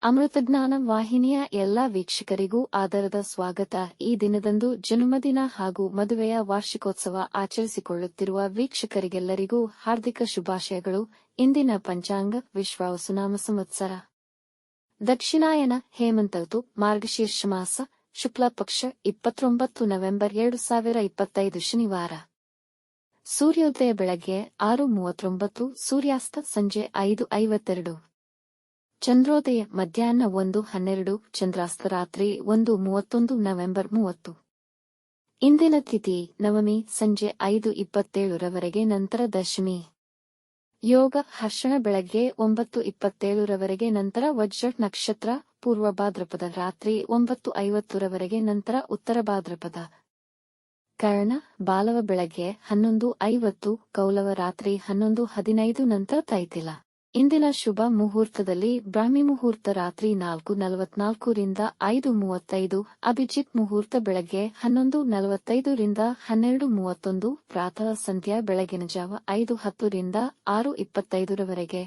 ಅಮೃತಜ್ಞಾನ ವಾಹಿನಿಯ ಎಲ್ಲಾ ವೀಕ್ಷಕರಿಗೂ ಆದರದ ಸ್ವಾಗತ. ಈ ದಿನದಂದು ಜನ್ಮದಿನ ಹಾಗೂ ಮದುವೆಯ ವಾರ್ಷಿಕೋತ್ಸವ ಆಚರಿಸಿಕೊಳ್ಳುತ್ತಿರುವ ವೀಕ್ಷಕರಿಗೆಲ್ಲರಿಗೂ ಹಾರ್ದಿಕ ಶುಭಾಶಯಗಳು. ಇಂದಿನ ಪಂಚಾಂಗ ವಿಶ್ವಾವಸುನಾಮ ಸಂವತ್ಸರ ದಕ್ಷಿಣಾಯನ ಹೇಮಂತ ಋತು ಮಾರ್ಗಶೀರ್ಷ ಮಾಸ ಶುಕ್ಲ ಪಕ್ಷ 29 ನವೆಂಬರ್ 2025 ಶನಿವಾರ. ಸೂರ್ಯೋದಯ ಬೆಳಗ್ಗೆ 6:39, ಸೂರ್ಯಾಸ್ತ ಸಂಜೆ 5:52. ಚಂದ್ರೋದಯ ಮಧ್ಯಾಹ್ನ 1:12, ಚಂದ್ರಾಸ್ತ ರಾತ್ರಿ 1:31 ನವೆಂಬರ್ 30. ಇಂದಿನ ತಿಥಿ ನವಮಿ ಸಂಜೆ 5:27 ರವರೆಗೆ, ನಂತರ ದಶಮಿ. ಯೋಗ ಹರ್ಷಣ ಬೆಳಗ್ಗೆ 9:27 ರವರೆಗೆ, ನಂತರ ವಜ್ರ ನಕ್ಷತ್ರ, ಪೂರ್ವ ಭಾದ್ರಪದ ರಾತ್ರಿ 9:50 ರವರೆಗೆ, ನಂತರ ಉತ್ತರ ಭಾದ್ರಪದ. ಕರ್ಣ ಬಾಲವ ಬೆಳಗ್ಗೆ 11:50, ಕೌಲವ ರಾತ್ರಿ 11:15, ನಂತರ ತೈತಿಲ. ಇಂದಿನ ಶುಭ ಮುಹೂರ್ತದಲ್ಲಿ ಬ್ರಾಹ್ಮಿ ಮುಹೂರ್ತ ರಾತ್ರಿ 4:44 ರಿಂದ 5:35, ಅಭಿಜಿತ್ ಮುಹೂರ್ತ ಬೆಳಗ್ಗೆ 11:45 ರಿಂದ 12:31, ಪ್ರಾತಃ ಸಂಧ್ಯಾ ಬೆಳಗಿನ ಜಾವ 5:10 ರಿಂದ 6:25 ರವರೆಗೆ.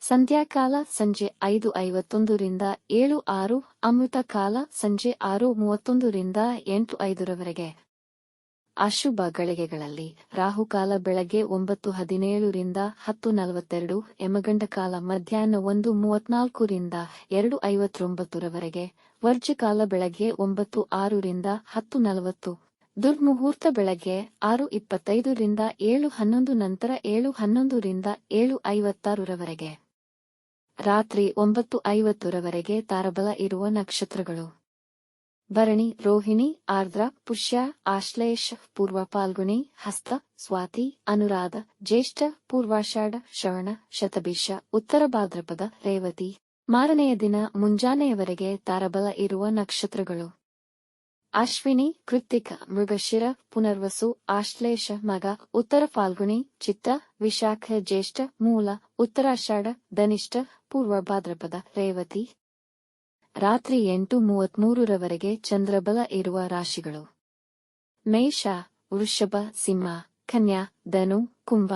ಸಂಧ್ಯಾಕಾಲ ಸಂಜೆ 5:51 ರಿಂದ 7:06, ಅಮೃತ ಕಾಲ ಸಂಜೆ 6:31 ರಿಂದ 8:05 ರವರೆಗೆ. ಅಶುಭ ಗಳಿಗೆಗಳಲ್ಲಿ ರಾಹುಕಾಲ ಬೆಳಗ್ಗೆ 9:17 ರಿಂದ 10:42, ಯಮಗಂಡ ಕಾಲ ಮಧ್ಯಾಹ್ನ 1:34 ರಿಂದ 2:59 ರವರೆಗೆ, ವರ್ಜಕಾಲ ಬೆಳಗ್ಗೆ 9:06 ರಿಂದ 10:40, ದುರ್ಮುಹೂರ್ತ ಬೆಳಗ್ಗೆ 6:25 ರಿಂದ 7:11, ನಂತರ 7:11 ರಿಂದ 7:56 ರವರೆಗೆ. ರಾತ್ರಿ 9:50 ರವರೆಗೆ ತಾರಬಲ ಇರುವ ನಕ್ಷತ್ರಗಳು: ಭರಣಿ, ರೋಹಿಣಿ, ಆರ್ದ್ರ, ಪುಷ್ಯ, ಆಶ್ಲೇಷ, ಪೂರ್ವ ಫಾಲ್ಗುಣಿ, ಹಸ್ತ, ಸ್ವಾತಿ, ಅನುರಾಧ, ಜ್ಯೇಷ್ಠ, ಪೂರ್ವಾಷಾಢ, ಶ್ರವಣ, ಶತಭಿಷ, ಉತ್ತರ ಭಾದ್ರಪದ, ರೇವತಿ. ಮಾರನೆಯ ದಿನ ಮುಂಜಾನೆಯವರೆಗೆ ತಾರಬಲ ಇರುವ ನಕ್ಷತ್ರಗಳು: ಅಶ್ವಿನಿ, ಕೃತ್ತಿಕ, ಮೃಗಶಿರ, ಪುನರ್ವಸು, ಆಶ್ಲೇಷ, ಮಗ, ಉತ್ತರ ಫಾಲ್ಗುಣಿ, ಚಿತ್ತ, ವಿಶಾಖ, ಜ್ಯೇಷ್ಠ, ಮೂಲ, ಉತ್ತರಾಷಾಢ, ಧನಿಷ್ಠ, ಪೂರ್ವ ಭಾದ್ರಪದ, ರೇವತಿ. ರಾತ್ರಿ 8:33 ರವರೆಗೆ ಚಂದ್ರಬಲ ಇರುವ ರಾಶಿಗಳು: ಮೇಷ, ವೃಷಭ, ಸಿಂಹ, ಕನ್ಯಾ, ಧನು, ಕುಂಭ.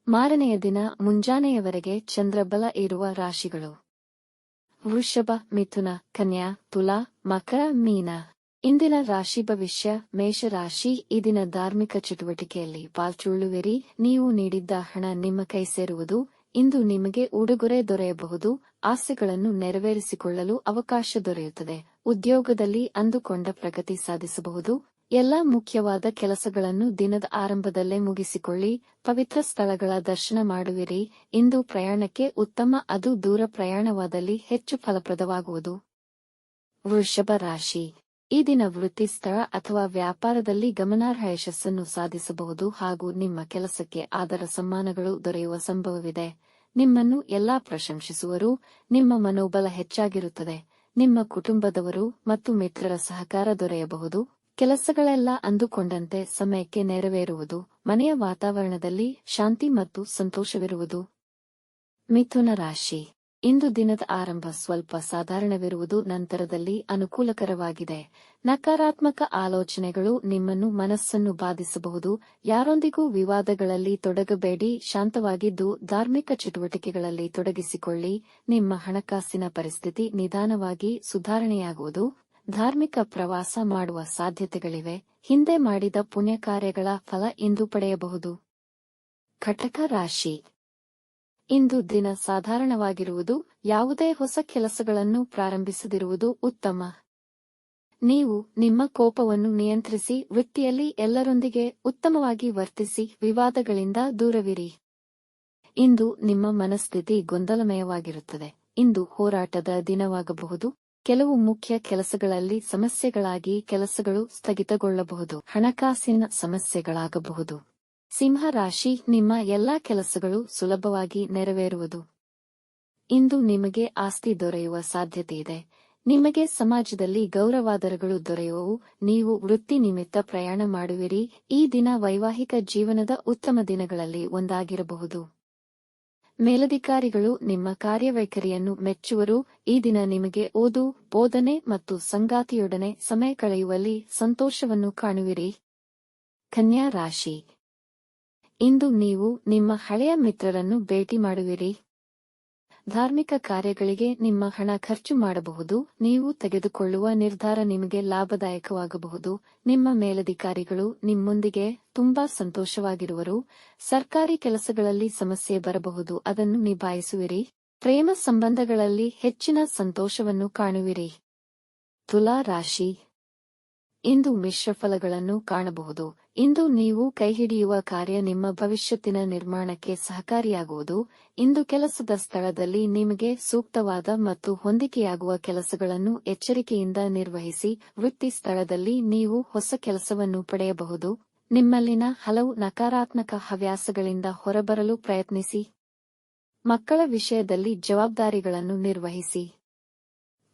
ಮಾರನೆಯ ದಿನ ಮುಂಜಾನೆಯವರೆಗೆ ಚಂದ್ರಬಲ ಇರುವ ರಾಶಿಗಳು: ವೃಷಭ, ಮಿಥುನ, ಕನ್ಯಾ, ತುಲಾ, ಮಕರ, ಮೀನ. ಇಂದಿನ ರಾಶಿ ಭವಿಷ್ಯ: ಮೇಷರಾಶಿ, ಈ ದಿನ ಧಾರ್ಮಿಕ ಚಟುವಟಿಕೆಯಲ್ಲಿ ಪಾಲ್ಗೊಳ್ಳುವಿರಿ. ನೀವು ನೀಡಿದ್ದ ಹಣ ನಿಮ್ಮ ಕೈ ಸೇರುವುದು. ಇಂದು ನಿಮಗೆ ಉಡುಗೊರೆ ದೊರೆಯಬಹುದು. ಆಸೆಗಳನ್ನು ನೆರವೇರಿಸಿಕೊಳ್ಳಲು ಅವಕಾಶ ದೊರೆಯುತ್ತದೆ. ಉದ್ಯೋಗದಲ್ಲಿ ಅಂದುಕೊಂಡ ಪ್ರಗತಿ ಸಾಧಿಸಬಹುದು. ಎಲ್ಲಾ ಮುಖ್ಯವಾದ ಕೆಲಸಗಳನ್ನು ದಿನದ ಆರಂಭದಲ್ಲೇ ಮುಗಿಸಿಕೊಳ್ಳಿ. ಪವಿತ್ರ ಸ್ಥಳಗಳ ದರ್ಶನ ಮಾಡುವಿರಿ. ಇಂದು ಪ್ರಯಾಣಕ್ಕೆ ಉತ್ತಮ, ಅದು ದೂರ ಪ್ರಯಾಣವಾದಲ್ಲಿ ಹೆಚ್ಚು ಫಲಪ್ರದವಾಗುವುದು. ವೃಷಭ ರಾಶಿ, ಈ ದಿನ ವೃತ್ತಿ, ಸ್ಥಳ ಅಥವಾ ವ್ಯಾಪಾರದಲ್ಲಿ ಗಮನಾರ್ಹ ಯಶಸ್ಸನ್ನು ಸಾಧಿಸಬಹುದು ಹಾಗೂ ನಿಮ್ಮ ಕೆಲಸಕ್ಕೆ ಆದರ ಸಮ್ಮಾನಗಳು ದೊರೆಯುವ ಸಂಭವವಿದೆ. ನಿಮ್ಮನ್ನು ಎಲ್ಲಾ ಪ್ರಶಂಸಿಸುವರು. ನಿಮ್ಮ ಮನೋಬಲ ಹೆಚ್ಚಾಗಿರುತ್ತದೆ. ನಿಮ್ಮ ಕುಟುಂಬದವರು ಮತ್ತು ಮಿತ್ರರ ಸಹಕಾರ ದೊರೆಯಬಹುದು. ಕೆಲಸಗಳೆಲ್ಲ ಅಂದುಕೊಂಡಂತೆ ಸಮಯಕ್ಕೆ ನೆರವೇರುವುದು. ಮನೆಯ ವಾತಾವರಣದಲ್ಲಿ ಶಾಂತಿ ಮತ್ತು ಸಂತೋಷವಿರುವುದು. ಮಿಥುನ ರಾಶಿ, ಇಂದು ದಿನದ ಆರಂಭ ಸ್ವಲ್ಪ ಸಾಧಾರಣವಿರುವುದು, ನಂತರದಲ್ಲಿ ಅನುಕೂಲಕರವಾಗಿದೆ. ನಕಾರಾತ್ಮಕ ಆಲೋಚನೆಗಳು ನಿಮ್ಮನ್ನು ಮನಸ್ಸನ್ನು ಬಾಧಿಸಬಹುದು. ಯಾರೊಂದಿಗೂ ವಿವಾದಗಳಲ್ಲಿ ತೊಡಗಬೇಡಿ. ಶಾಂತವಾಗಿದ್ದು ಧಾರ್ಮಿಕ ಚಟುವಟಿಕೆಗಳಲ್ಲಿ ತೊಡಗಿಸಿಕೊಳ್ಳಿ. ನಿಮ್ಮ ಹಣಕಾಸಿನ ಪರಿಸ್ಥಿತಿ ನಿಧಾನವಾಗಿ ಸುಧಾರಣೆಯಾಗುವುದು. ಧಾರ್ಮಿಕ ಪ್ರವಾಸ ಮಾಡುವ ಸಾಧ್ಯತೆಗಳಿವೆ. ಹಿಂದೆ ಮಾಡಿದ ಪುಣ್ಯ ಕಾರ್ಯಗಳ ಫಲ ಇಂದು ಪಡೆಯಬಹುದು. ಕಟಕ ರಾಶಿ, ಇಂದು ದಿನ ಸಾಧಾರಣವಾಗಿರುವುದು. ಯಾವುದೇ ಹೊಸ ಕೆಲಸಗಳನ್ನು ಪ್ರಾರಂಭಿಸದಿರುವುದು ಉತ್ತಮ. ನೀವು ನಿಮ್ಮ ಕೋಪವನ್ನು ನಿಯಂತ್ರಿಸಿ. ವೃತ್ತಿಯಲ್ಲಿ ಎಲ್ಲರೊಂದಿಗೆ ಉತ್ತಮವಾಗಿ ವರ್ತಿಸಿ. ವಿವಾದಗಳಿಂದ ದೂರವಿರಿ. ಇಂದು ನಿಮ್ಮ ಮನಸ್ಥಿತಿ ಗೊಂದಲಮಯವಾಗಿರುತ್ತದೆ. ಇಂದು ಹೋರಾಟದ ದಿನವಾಗಬಹುದು. ಕೆಲವು ಮುಖ್ಯ ಕೆಲಸಗಳಲ್ಲಿ ಸಮಸ್ಯೆಗಳಾಗಿ ಕೆಲಸಗಳು ಸ್ಥಗಿತಗೊಳ್ಳಬಹುದು. ಹಣಕಾಸಿನ ಸಮಸ್ಯೆಗಳಾಗಬಹುದು. ಸಿಂಹ ರಾಶಿ, ನಿಮ್ಮ ಎಲ್ಲಾ ಕೆಲಸಗಳು ಸುಲಭವಾಗಿ ನೆರವೇರುವುದು. ಇಂದು ನಿಮಗೆ ಆಸ್ತಿ ದೊರೆಯುವ ಸಾಧ್ಯತೆಯಿದೆ. ನಿಮಗೆ ಸಮಾಜದಲ್ಲಿ ಗೌರವಾದರಗಳು ದೊರೆಯುವವು. ನೀವು ವೃತ್ತಿ ನಿಮಿತ್ತ ಪ್ರಯಾಣ ಮಾಡುವಿರಿ. ಈ ದಿನ ವೈವಾಹಿಕ ಜೀವನದ ಉತ್ತಮ ದಿನಗಳಲ್ಲಿ ಒಂದಾಗಿರಬಹುದು. ಮೇಲಧಿಕಾರಿಗಳು ನಿಮ್ಮ ಕಾರ್ಯವೈಖರಿಯನ್ನು ಮೆಚ್ಚುವರು. ಈ ದಿನ ನಿಮಗೆ ಓದು, ಬೋಧನೆ ಮತ್ತು ಸಂಗಾತಿಯೊಡನೆ ಸಮಯ ಕಳೆಯುವಲ್ಲಿ ಸಂತೋಷವನ್ನು ಕಾಣುವಿರಿ. ಕನ್ಯಾ ರಾಶಿ, ಇಂದು ನೀವು ನಿಮ್ಮ ಹಳೆಯ ಮಿತ್ರರನ್ನು ಭೇಟಿ ಮಾಡುವಿರಿ. ಧಾರ್ಮಿಕ ಕಾರ್ಯಗಳಿಗೆ ನಿಮ್ಮ ಹಣ ಖರ್ಚು ಮಾಡಬಹುದು. ನೀವು ತೆಗೆದುಕೊಳ್ಳುವ ನಿರ್ಧಾರ ನಿಮಗೆ ಲಾಭದಾಯಕವಾಗಬಹುದು. ನಿಮ್ಮ ಮೇಲಧಿಕಾರಿಗಳು ನಿಮ್ಮೊಂದಿಗೆ ತುಂಬಾ ಸಂತೋಷವಾಗಿರುವರು. ಸರ್ಕಾರಿ ಕೆಲಸಗಳಲ್ಲಿ ಸಮಸ್ಯೆ ಬರಬಹುದು, ಅದನ್ನು ನಿಭಾಯಿಸುವಿರಿ. ಪ್ರೇಮ ಸಂಬಂಧಗಳಲ್ಲಿ ಹೆಚ್ಚಿನ ಸಂತೋಷವನ್ನು ಕಾಣುವಿರಿ. ತುಲಾ ರಾಶಿ. ಇಂದು ಮಿಶ್ರಫಲಗಳನ್ನು ಕಾಣಬಹುದು. ಇಂದು ನೀವು ಕೈಹಿಡಿಯುವ ಕಾರ್ಯ ನಿಮ್ಮ ಭವಿಷ್ಯತ್ತಿನ ನಿರ್ಮಾಣಕ್ಕೆ ಸಹಕಾರಿಯಾಗುವುದು. ಇಂದು ಕೆಲಸದ ಸ್ಥಳದಲ್ಲಿ ನಿಮಗೆ ಸೂಕ್ತವಾದ ಮತ್ತು ಹೊಂದಿಕೆಯಾಗುವ ಕೆಲಸಗಳನ್ನು ಎಚ್ಚರಿಕೆಯಿಂದ ನಿರ್ವಹಿಸಿ. ವೃತ್ತಿ ಸ್ಥಳದಲ್ಲಿ ನೀವು ಹೊಸ ಕೆಲಸವನ್ನು ಪಡೆಯಬಹುದು. ನಿಮ್ಮಲ್ಲಿನ ಹಲವು ನಕಾರಾತ್ಮಕ ಹವ್ಯಾಸಗಳಿಂದ ಹೊರಬರಲು ಪ್ರಯತ್ನಿಸಿ. ಮಕ್ಕಳ ವಿಷಯದಲ್ಲಿ ಜವಾಬ್ದಾರಿಗಳನ್ನು ನಿರ್ವಹಿಸಿ.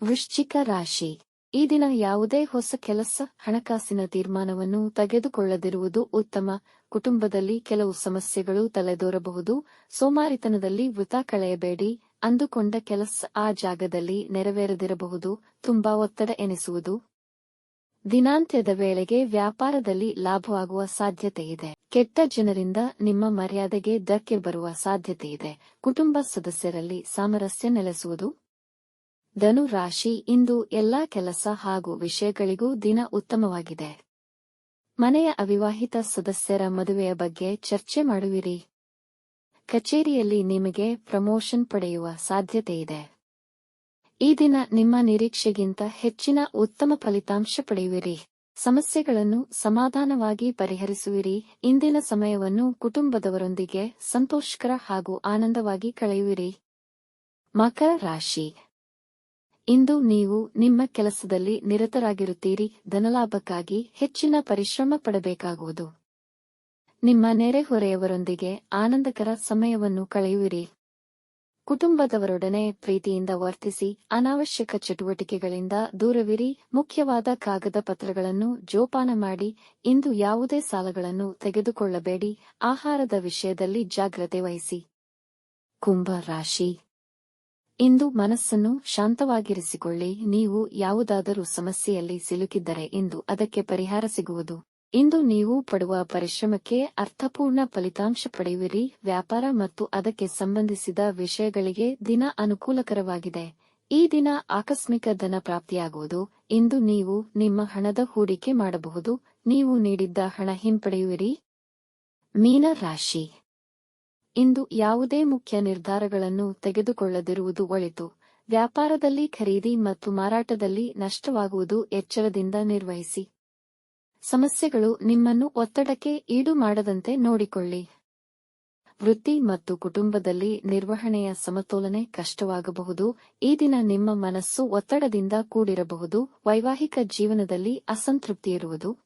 ವೃಶ್ಚಿಕ ರಾಶಿ. ಈ ದಿನ ಯಾವುದೇ ಹೊಸ ಕೆಲಸ, ಹಣಕಾಸಿನ ತೀರ್ಮಾನವನ್ನು ತೆಗೆದುಕೊಳ್ಳದಿರುವುದು ಉತ್ತಮ. ಕುಟುಂಬದಲ್ಲಿ ಕೆಲವು ಸಮಸ್ಯೆಗಳು ತಲೆದೋರಬಹುದು. ಸೋಮಾರಿತನದಲ್ಲಿ ವೃಥಾ ಕಳೆಯಬೇಡಿ. ಅಂದುಕೊಂಡ ಕೆಲಸ ಆ ಜಾಗದಲ್ಲಿ ನೆರವೇರದಿರಬಹುದು. ತುಂಬಾ ಒತ್ತಡ ಎನಿಸುವುದು. ದಿನಾಂತ್ಯದ ವೇಳೆಗೆ ವ್ಯಾಪಾರದಲ್ಲಿ ಲಾಭವಾಗುವ ಸಾಧ್ಯತೆಯಿದೆ. ಕೆಟ್ಟ ಜನರಿಂದ ನಿಮ್ಮ ಮರ್ಯಾದೆಗೆ ಧಕ್ಕೆ ಬರುವ ಸಾಧ್ಯತೆಯಿದೆ. ಕುಟುಂಬ ಸದಸ್ಯರಲ್ಲಿ ಸಾಮರಸ್ಯ ನೆಲೆಸುವುದು. ಧನು ರಾಶಿ. ಇಂದು ಎಲ್ಲಾ ಕೆಲಸ ಹಾಗೂ ವಿಷಯಗಳಿಗೂ ದಿನ ಉತ್ತಮವಾಗಿದೆ. ಮನೆಯ ಅವಿವಾಹಿತ ಸದಸ್ಯರ ಮದುವೆಯ ಬಗ್ಗೆ ಚರ್ಚೆ ಮಾಡುವಿರಿ. ಕಚೇರಿಯಲ್ಲಿ ನಿಮಗೆ ಪ್ರಮೋಷನ್ ಪಡೆಯುವ ಸಾಧ್ಯತೆಯಿದೆ. ಈ ದಿನ ನಿಮ್ಮ ನಿರೀಕ್ಷೆಗಿಂತ ಹೆಚ್ಚಿನ ಉತ್ತಮ ಫಲಿತಾಂಶ ಪಡೆಯುವಿರಿ. ಸಮಸ್ಯೆಗಳನ್ನು ಸಮಾಧಾನವಾಗಿ ಪರಿಹರಿಸುವಿರಿ. ಇಂದಿನ ಸಮಯವನ್ನು ಕುಟುಂಬದವರೊಂದಿಗೆ ಸಂತೋಷಕರ ಹಾಗೂ ಆನಂದವಾಗಿ ಕಳೆಯುವಿರಿ. ಮಕರ ರಾಶಿ. ಇಂದು ನೀವು ನಿಮ್ಮ ಕೆಲಸದಲ್ಲಿ ನಿರತರಾಗಿರುತ್ತೀರಿ. ಧನಲಾಭಕ್ಕಾಗಿ ಹೆಚ್ಚಿನ ಪರಿಶ್ರಮ ಪಡಬೇಕಾಗುವುದು. ನಿಮ್ಮ ನೆರೆಹೊರೆಯವರೊಂದಿಗೆ ಆನಂದಕರ ಸಮಯವನ್ನು ಕಳೆಯುವಿರಿ. ಕುಟುಂಬದವರೊಡನೆ ಪ್ರೀತಿಯಿಂದ ವರ್ತಿಸಿ. ಅನಾವಶ್ಯಕ ಚಟುವಟಿಕೆಗಳಿಂದ ದೂರವಿರಿ. ಮುಖ್ಯವಾದ ಕಾಗದ ಪತ್ರಗಳನ್ನು ಜೋಪಾನ ಮಾಡಿ. ಇಂದು ಯಾವುದೇ ಸಾಲಗಳನ್ನು ತೆಗೆದುಕೊಳ್ಳಬೇಡಿ. ಆಹಾರದ ವಿಷಯದಲ್ಲಿ ಜಾಗ್ರತೆ ವಹಿಸಿ. ಕುಂಭ ರಾಶಿ. ಇಂದು ಮನಸ್ಸನ್ನು ಶಾಂತವಾಗಿರಿಸಿಕೊಳ್ಳಿ. ನೀವು ಯಾವುದಾದರೂ ಸಮಸ್ಯೆಯಲ್ಲಿ ಸಿಲುಕಿದ್ದರೆ ಇಂದು ಅದಕ್ಕೆ ಪರಿಹಾರ ಸಿಗುವುದು. ಇಂದು ನೀವು ಪಡುವ ಪರಿಶ್ರಮಕ್ಕೆ ಅರ್ಥಪೂರ್ಣ ಫಲಿತಾಂಶ ಪಡೆಯುವಿರಿ. ವ್ಯಾಪಾರ ಮತ್ತು ಅದಕ್ಕೆ ಸಂಬಂಧಿಸಿದ ವಿಷಯಗಳಿಗೆ ದಿನ ಅನುಕೂಲಕರವಾಗಿದೆ. ಈ ದಿನ ಆಕಸ್ಮಿಕ ಧನ ಪ್ರಾಪ್ತಿಯಾಗುವುದು. ಇಂದು ನೀವು ನಿಮ್ಮ ಹಣದ ಹೂಡಿಕೆ ಮಾಡಬಹುದು. ನೀವು ನೀಡಿದ್ದ ಹಣ ಹಿಂಪಡೆಯುವಿರಿ. ಮೀನ ರಾಶಿ. ಇಂದು ಯಾವುದೇ ಮುಖ್ಯ ನಿರ್ಧಾರಗಳನ್ನು ತೆಗೆದುಕೊಳ್ಳದಿರುವುದು ಒಳಿತು. ವ್ಯಾಪಾರದಲ್ಲಿ ಖರೀದಿ ಮತ್ತು ಮಾರಾಟದಲ್ಲಿ ನಷ್ಟವಾಗುವುದು. ಎಚ್ಚರದಿಂದ ನಿರ್ವಹಿಸಿ. ಸಮಸ್ಯೆಗಳು ನಿಮ್ಮನ್ನು ಒತ್ತಡಕ್ಕೆ ಈಡು ಮಾಡದಂತೆ ನೋಡಿಕೊಳ್ಳಿ. ವೃತ್ತಿ ಮತ್ತು ಕುಟುಂಬದಲ್ಲಿ ನಿರ್ವಹಣೆಯ ಸಮತೋಲನೆ ಕಷ್ಟವಾಗಬಹುದು. ಈ ದಿನ ನಿಮ್ಮ ಮನಸ್ಸು ಒತ್ತಡದಿಂದ ಕೂಡಿರಬಹುದು. ವೈವಾಹಿಕ ಜೀವನದಲ್ಲಿ ಅಸಂತೃಪ್ತಿಯಿರುವುದು.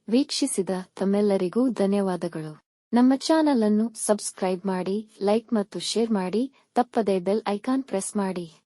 ವೀಕ್ಷಿಸಿದ ತಮ್ಮೆಲ್ಲರಿಗೂ ಧನ್ಯವಾದಗಳು. ನಮ್ಮ ಚಾನಲ್ ಅನ್ನು ಸಬ್ಸ್ಕ್ರೈಬ್ ಮಾಡಿ, ಲೈಕ್ ಮತ್ತು ಶೇರ್ ಮಾಡಿ. ತಪ್ಪದೇ ಬೆಲ್ ಐಕಾನ್ ಪ್ರೆಸ್ ಮಾಡಿ.